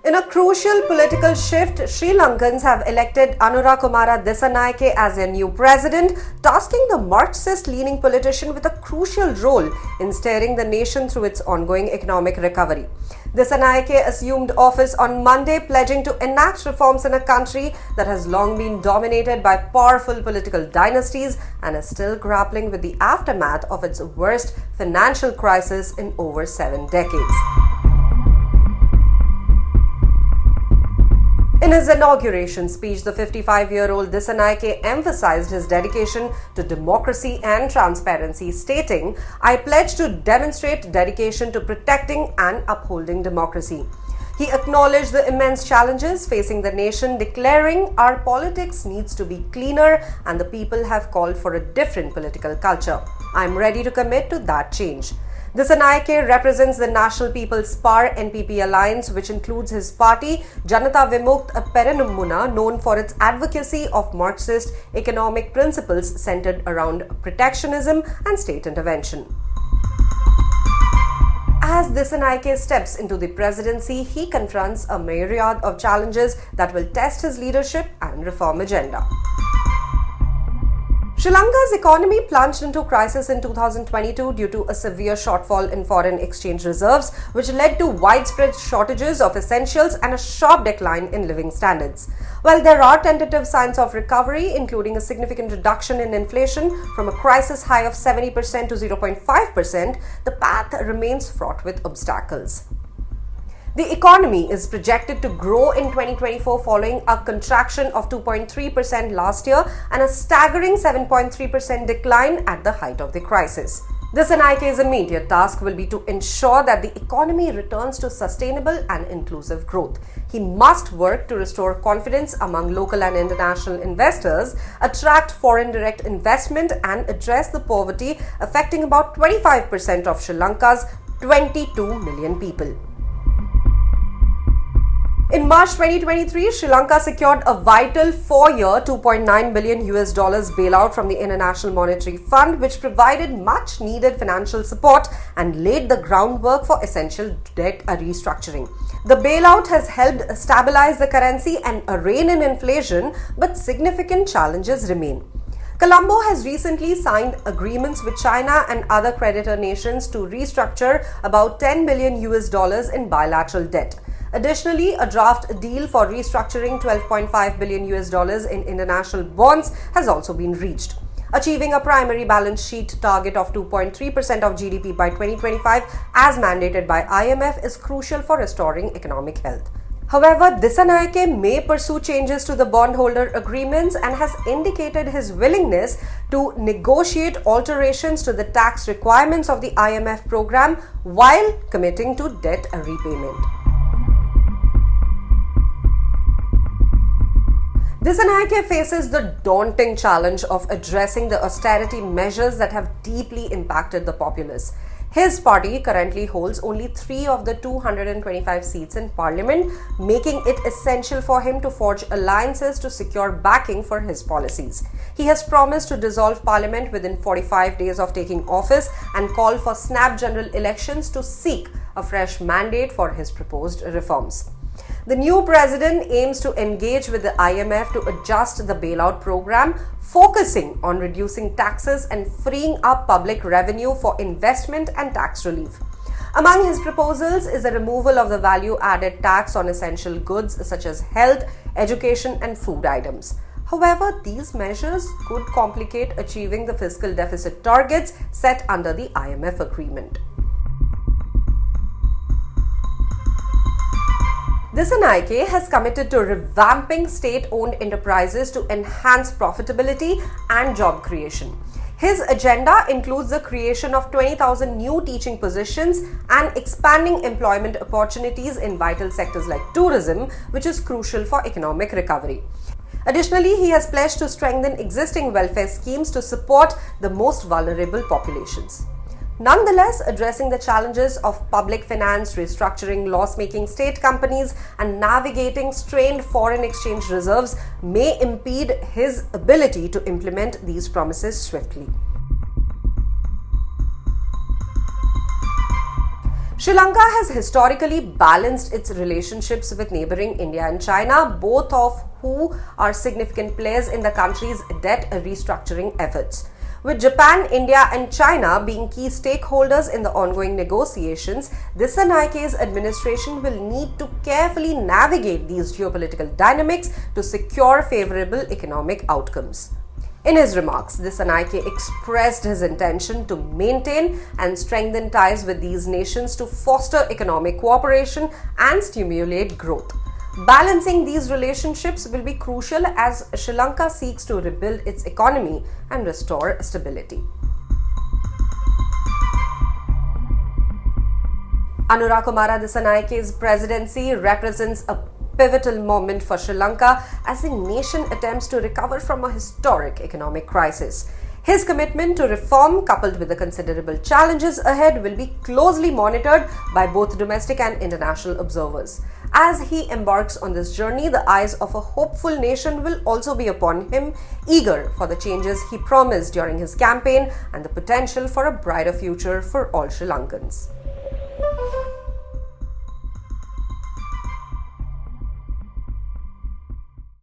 In a crucial political shift, Sri Lankans have elected Anura Kumara Dissanayake as their new president, tasking the Marxist-leaning politician with a crucial role in steering the nation through its ongoing economic recovery. Dissanayake assumed office on Monday, pledging to enact reforms in a country that has long been dominated by powerful political dynasties and is still grappling with the aftermath of its worst financial crisis in over 7 decades. In his inauguration speech, the 55-year-old Dissanayake emphasized his dedication to democracy and transparency, stating, "I pledge to demonstrate dedication to protecting and upholding democracy." He acknowledged the immense challenges facing the nation, declaring, "Our politics needs to be cleaner and the people have called for a different political culture. I am ready to commit to that change." Dissanayake represents the National People's Power NPP alliance, which includes his party, Janata Vimukt Peranumuna, known for its advocacy of Marxist economic principles centered around protectionism and state intervention. As Dissanayake steps into the presidency, he confronts a myriad of challenges that will test his leadership and reform agenda. Sri Lanka's economy plunged into crisis in 2022 due to a severe shortfall in foreign exchange reserves, which led to widespread shortages of essentials and a sharp decline in living standards. While there are tentative signs of recovery, including a significant reduction in inflation from a crisis high of 70% to 0.5%, the path remains fraught with obstacles. The economy is projected to grow in 2024 following a contraction of 2.3% last year and a staggering 7.3% decline at the height of the crisis. Dissanayake's immediate task will be to ensure that the economy returns to sustainable and inclusive growth. He must work to restore confidence among local and international investors, attract foreign direct investment, and address the poverty affecting about 25% of Sri Lanka's 22 million people. In March 2023, Sri Lanka secured a vital 4-year $2.9 billion bailout from the International Monetary Fund, which provided much needed financial support and laid the groundwork for essential debt restructuring. The bailout has helped stabilize the currency and rein in inflation, but significant challenges remain. Colombo has recently signed agreements with China and other creditor nations to restructure about $10 billion in bilateral debt. Additionally, a draft deal for restructuring $12.5 billion in international bonds has also been reached. Achieving a primary balance sheet target of 2.3% of GDP by 2025, as mandated by IMF, is crucial for restoring economic health. However, Dissanayake may pursue changes to the bondholder agreements and has indicated his willingness to negotiate alterations to the tax requirements of the IMF program while committing to debt repayment. Dissanayake faces the daunting challenge of addressing the austerity measures that have deeply impacted the populace. His party currently holds only 3 of the 225 seats in parliament, making it essential for him to forge alliances to secure backing for his policies. He has promised to dissolve parliament within 45 days of taking office and call for snap general elections to seek a fresh mandate for his proposed reforms. The new president aims to engage with the IMF to adjust the bailout program, focusing on reducing taxes and freeing up public revenue for investment and tax relief. Among his proposals is the removal of the value-added tax on essential goods such as health, education, and food items. However, these measures could complicate achieving the fiscal deficit targets set under the IMF agreement. Dissanayake has committed to revamping state-owned enterprises to enhance profitability and job creation. His agenda includes the creation of 20,000 new teaching positions and expanding employment opportunities in vital sectors like tourism, which is crucial for economic recovery. Additionally, he has pledged to strengthen existing welfare schemes to support the most vulnerable populations. Nonetheless, addressing the challenges of public finance, restructuring loss-making state companies, and navigating strained foreign exchange reserves may impede his ability to implement these promises swiftly. Sri Lanka has historically balanced its relationships with neighboring India and China, both of who are significant players in the country's debt restructuring efforts. With Japan, India and China being key stakeholders in the ongoing negotiations, Dissanayake's administration will need to carefully navigate these geopolitical dynamics to secure favorable economic outcomes. In his remarks, Dissanayake expressed his intention to maintain and strengthen ties with these nations to foster economic cooperation and stimulate growth. Balancing these relationships will be crucial as Sri Lanka seeks to rebuild its economy and restore stability. Anura Kumara Dissanayake's presidency represents a pivotal moment for Sri Lanka as the nation attempts to recover from a historic economic crisis. His commitment to reform, coupled with the considerable challenges ahead, will be closely monitored by both domestic and international observers. As he embarks on this journey, the eyes of a hopeful nation will also be upon him, eager for the changes he promised during his campaign and the potential for a brighter future for all Sri Lankans.